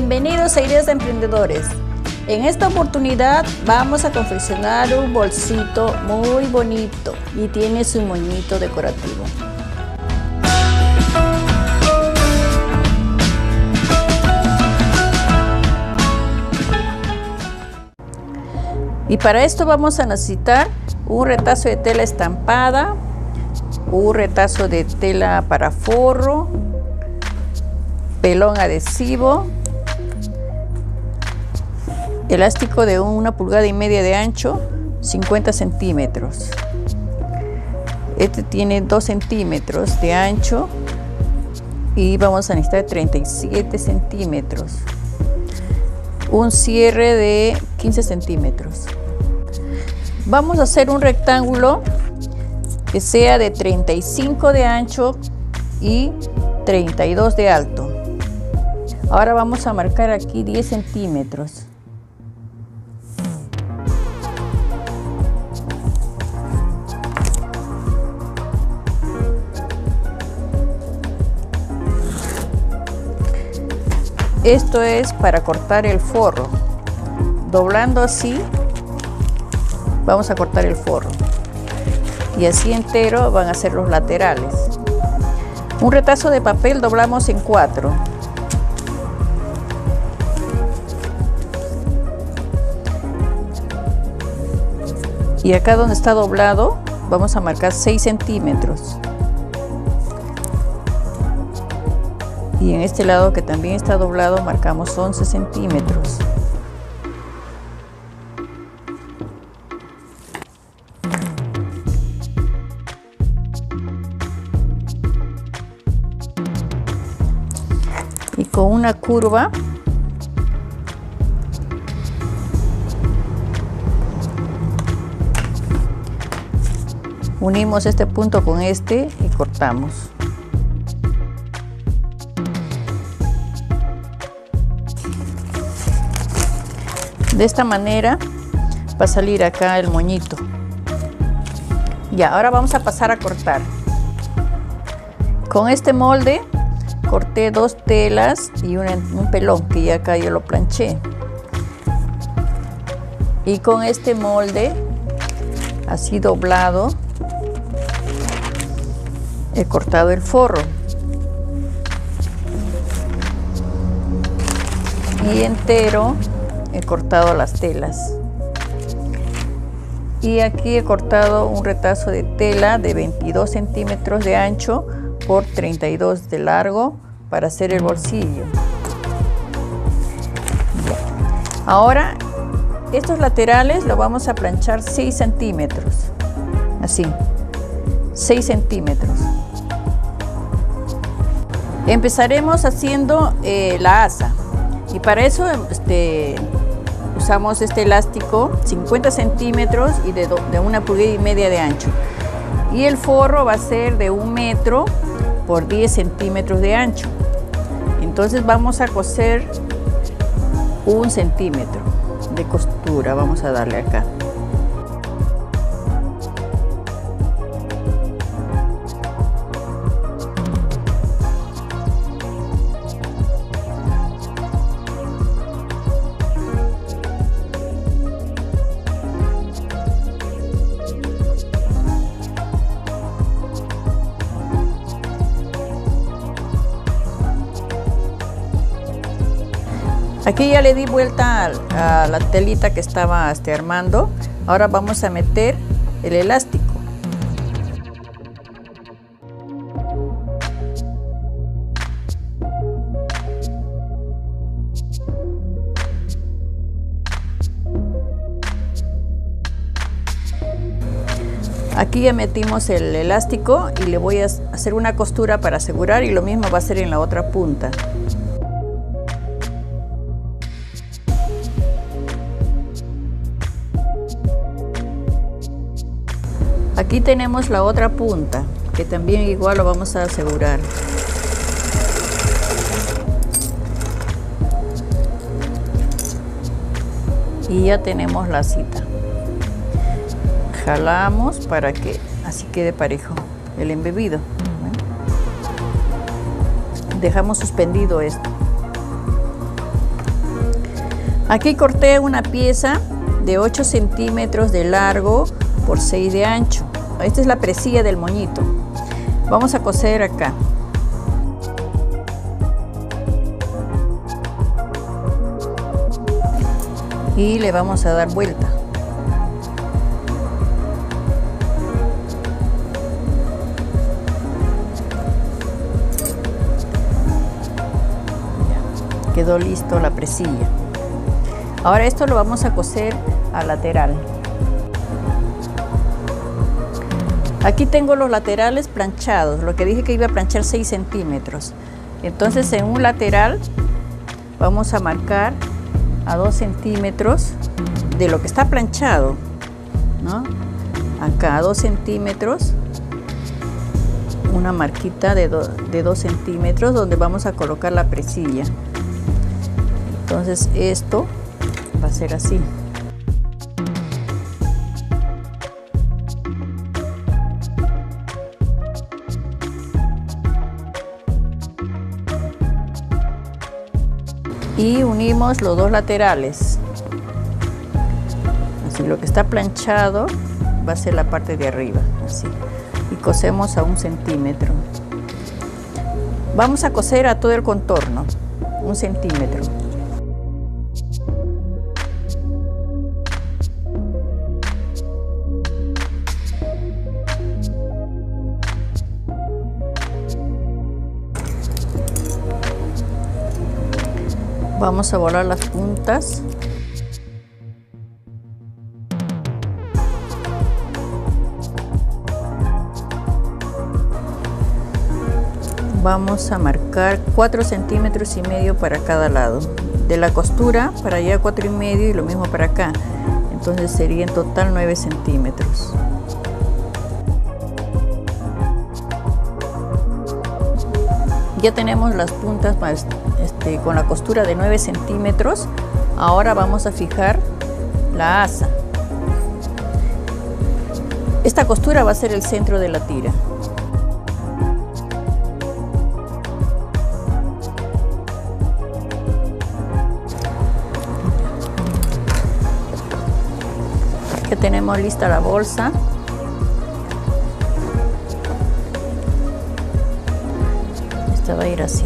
Bienvenidos a Ideas de Emprendedores. En esta oportunidad vamos a confeccionar un bolsito muy bonito y tiene su moñito decorativo. Y para esto vamos a necesitar un retazo de tela estampada, un retazo de tela para forro, pelón adhesivo, elástico de 1,5 pulgadas de ancho, 50 centímetros. Este tiene 2 centímetros de ancho y vamos a necesitar 37 centímetros. Un cierre de 15 centímetros. Vamos a hacer un rectángulo que sea de 35 de ancho y 32 de alto. Ahora vamos a marcar aquí 10 centímetros. Esto es para cortar el forro. Doblando así, vamos a cortar el forro. Y así entero van a ser los laterales. Un retazo de papel doblamos en 4. Y acá donde está doblado, vamos a marcar 6 centímetros. Y en este lado que también está doblado marcamos 11 centímetros. Y con una curva unimos este punto con este y cortamos. De esta manera va a salir acá el moñito. Ya, ahora vamos a pasar a cortar. Con este molde corté 2 telas y un pelón que ya acá yo lo planché. Y con este molde así doblado he cortado el forro. Y entero he cortado las telas. Y aquí he cortado un retazo de tela de 22 centímetros de ancho por 32 de largo para hacer el bolsillo. Ahora estos laterales los vamos a planchar 6 centímetros. Así, 6 centímetros. Empezaremos haciendo la asa. Y para eso usamos este elástico 50 centímetros y de 1,5 pulgadas de ancho. Y el forro va a ser de 1 metro por 10 centímetros de ancho. Entonces vamos a coser 1 centímetro de costura. Vamos a darle acá. Aquí ya le di vuelta a la telita que estaba armando. Ahora vamos a meter el elástico. Aquí ya metimos el elástico y le voy a hacer una costura para asegurar, y lo mismo va a ser en la otra punta. Aquí tenemos la otra punta, que también igual lo vamos a asegurar. Y ya tenemos la cita. Jalamos para que así quede parejo el embebido. Dejamos suspendido esto. Aquí corté una pieza de 8 centímetros de largo por 6 de ancho. Esta es la presilla del moñito. Vamos a coser acá. Y le vamos a dar vuelta. Ya, quedó listo la presilla. Ahora esto lo vamos a coser a lateral. Aquí tengo los laterales planchados, lo que dije que iba a planchar 6 centímetros. Entonces en un lateral vamos a marcar a 2 centímetros de lo que está planchado, ¿no? Acá a 2 centímetros, una marquita de 2 centímetros donde vamos a colocar la presilla. Entonces esto va a ser así. Y unimos los dos laterales. Así, lo que está planchado va a ser la parte de arriba, así. Y cosemos a 1 centímetro. Vamos a coser a todo el contorno, 1 centímetro. Vamos a volar las puntas. Vamos a marcar 4 centímetros y medio para cada lado. De la costura para allá 4 y medio y lo mismo para acá. Entonces sería en total 9 centímetros. Ya tenemos las puntas con la costura de 9 centímetros. Ahora vamos a fijar la asa. Esta costura va a ser el centro de la tira. Ya tenemos lista la bolsa. Esta va a ir así.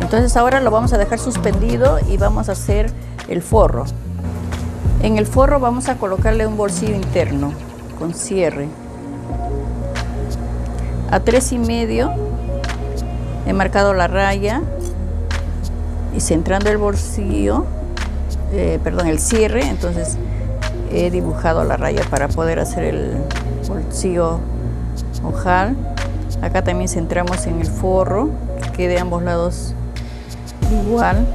Entonces ahora lo vamos a dejar suspendido y vamos a hacer el forro. En el forro vamos a colocarle un bolsillo interno con cierre. A 3 y medio he marcado la raya y centrando el bolsillo, el cierre, entonces he dibujado la raya para poder hacer el bolsillo ojal. Acá también centramos en el forro, que quede a ambos lados igual.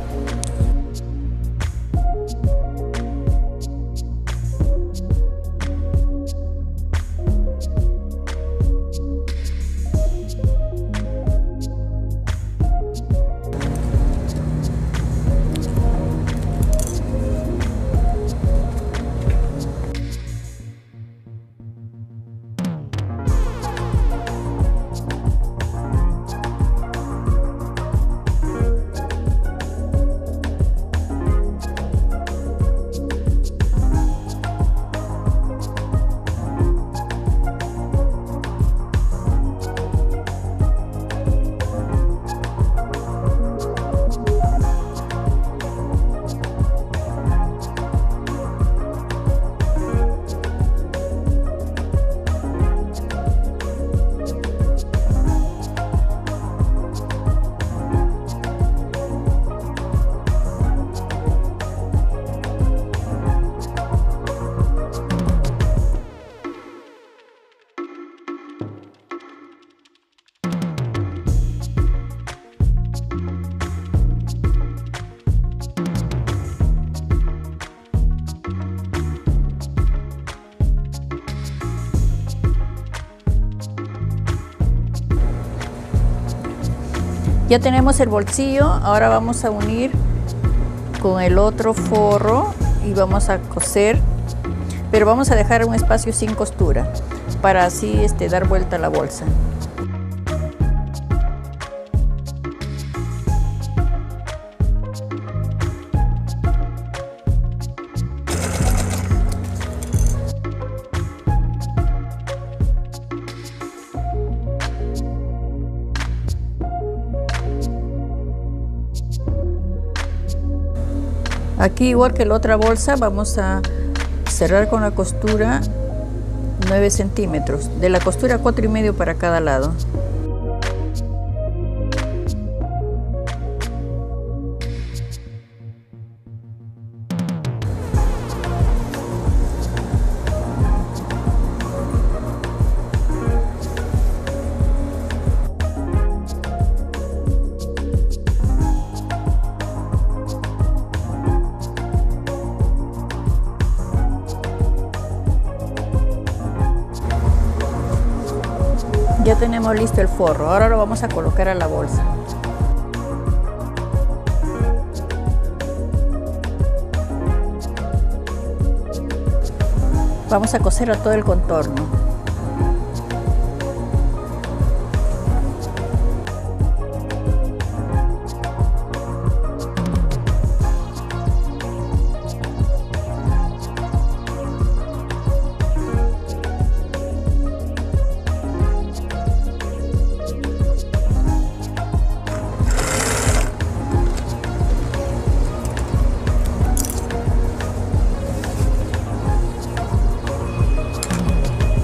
Ya tenemos el bolsillo, ahora vamos a unir con el otro forro y vamos a coser, pero vamos a dejar un espacio sin costura. para así dar vuelta a la bolsa. Aquí, igual que la otra bolsa, vamos a cerrar con la costura 9 centímetros, de la costura 4,5 para cada lado. Ya tenemos listo el forro, ahora lo vamos a colocar a la bolsa. Vamos a coser a todo el contorno.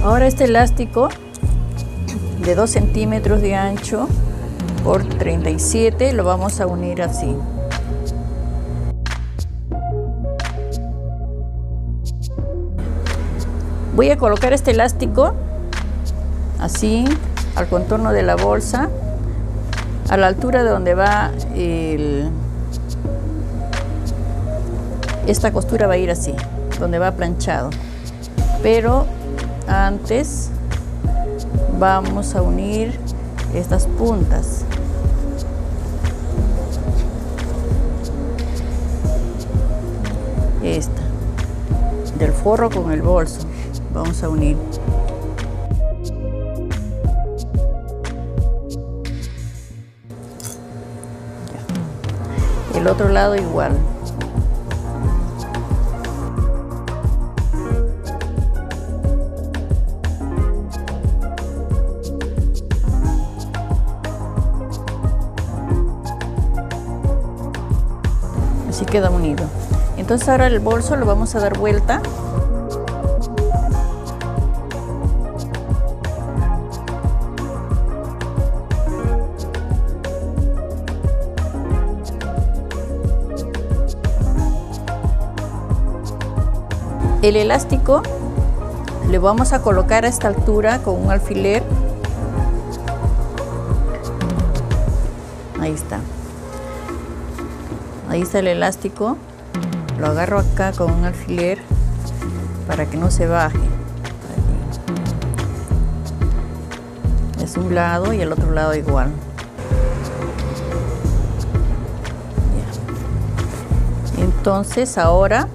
Ahora este elástico de 2 centímetros de ancho por 37 lo vamos a unir así. Voy a colocar este elástico así al contorno de la bolsa, a la altura de donde va esta costura va a ir así, donde va planchado, pero antes vamos a unir estas puntas. Esta del forro con el bolso vamos a unir. Ya. El otro lado igual. Así queda unido. Entonces ahora el bolso lo vamos a dar vuelta. El elástico le vamos a colocar a esta altura con un alfiler. Ahí está. Ahí está el elástico, lo agarro acá con un alfiler para que no se baje. Es un lado y el otro lado igual. Ya. Entonces ahora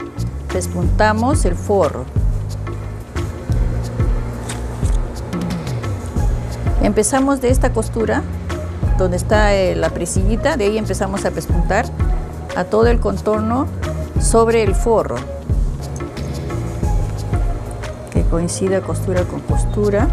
despuntamos el forro. Empezamos de esta costura, donde está la presillita, de ahí empezamos a pespuntar a todo el contorno sobre el forro, que coincida costura con costura.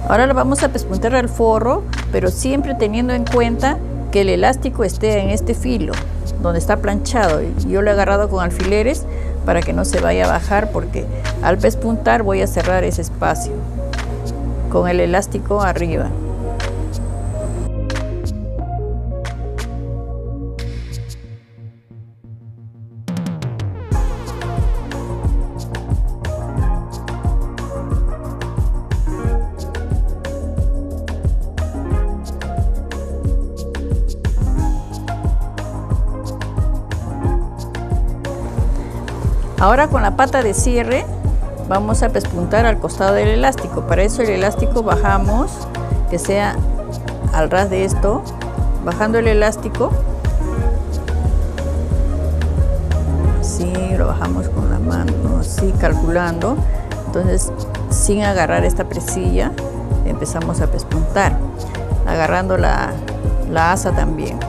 Ahora lo vamos a pespuntar al forro, pero siempre teniendo en cuenta que el elástico esté en este filo donde está planchado. Yo lo he agarrado con alfileres para que no se vaya a bajar, porque al pespuntar voy a cerrar ese espacio con el elástico arriba. Ahora con la pata de cierre vamos a pespuntar al costado del elástico. Para eso el elástico bajamos, que sea al ras de esto, bajando el elástico trabajamos con la mano así, calculando. Entonces, sin agarrar esta presilla, empezamos a pespuntar, agarrando la asa también.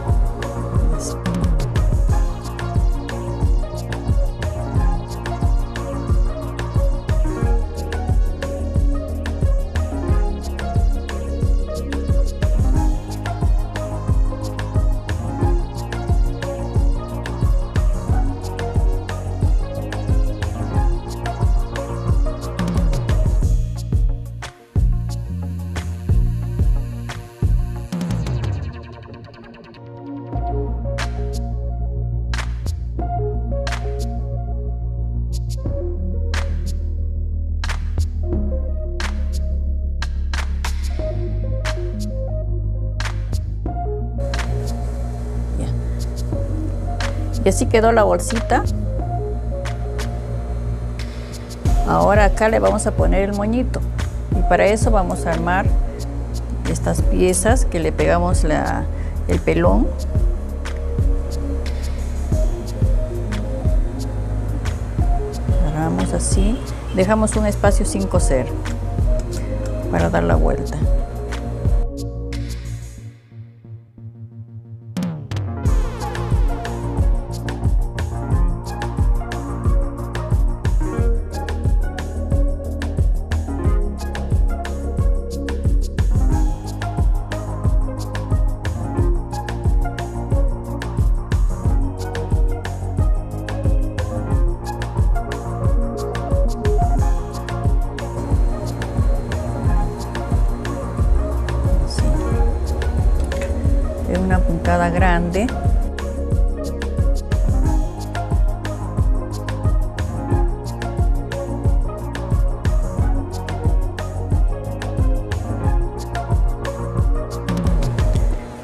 Y así quedó la bolsita. Ahora acá le vamos a poner el moñito. Y para eso vamos a armar estas piezas que le pegamos el pelón. Agarramos así. Dejamos un espacio sin coser para dar la vuelta. Una puntada grande.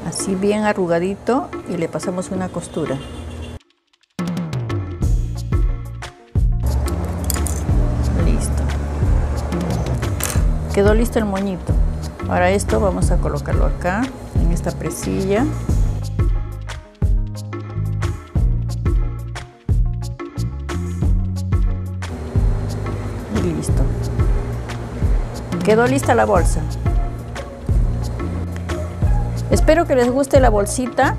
Así bien arrugadito y le pasamos una costura. Listo. Quedó listo el moñito. Ahora esto vamos a colocarlo acá en esta presilla. Y listo. Quedó lista la bolsa. Espero que les guste la bolsita.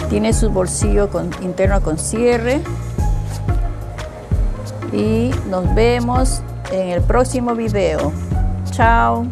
Tiene su bolsillo interno con cierre. Y nos vemos en el próximo video. Chao.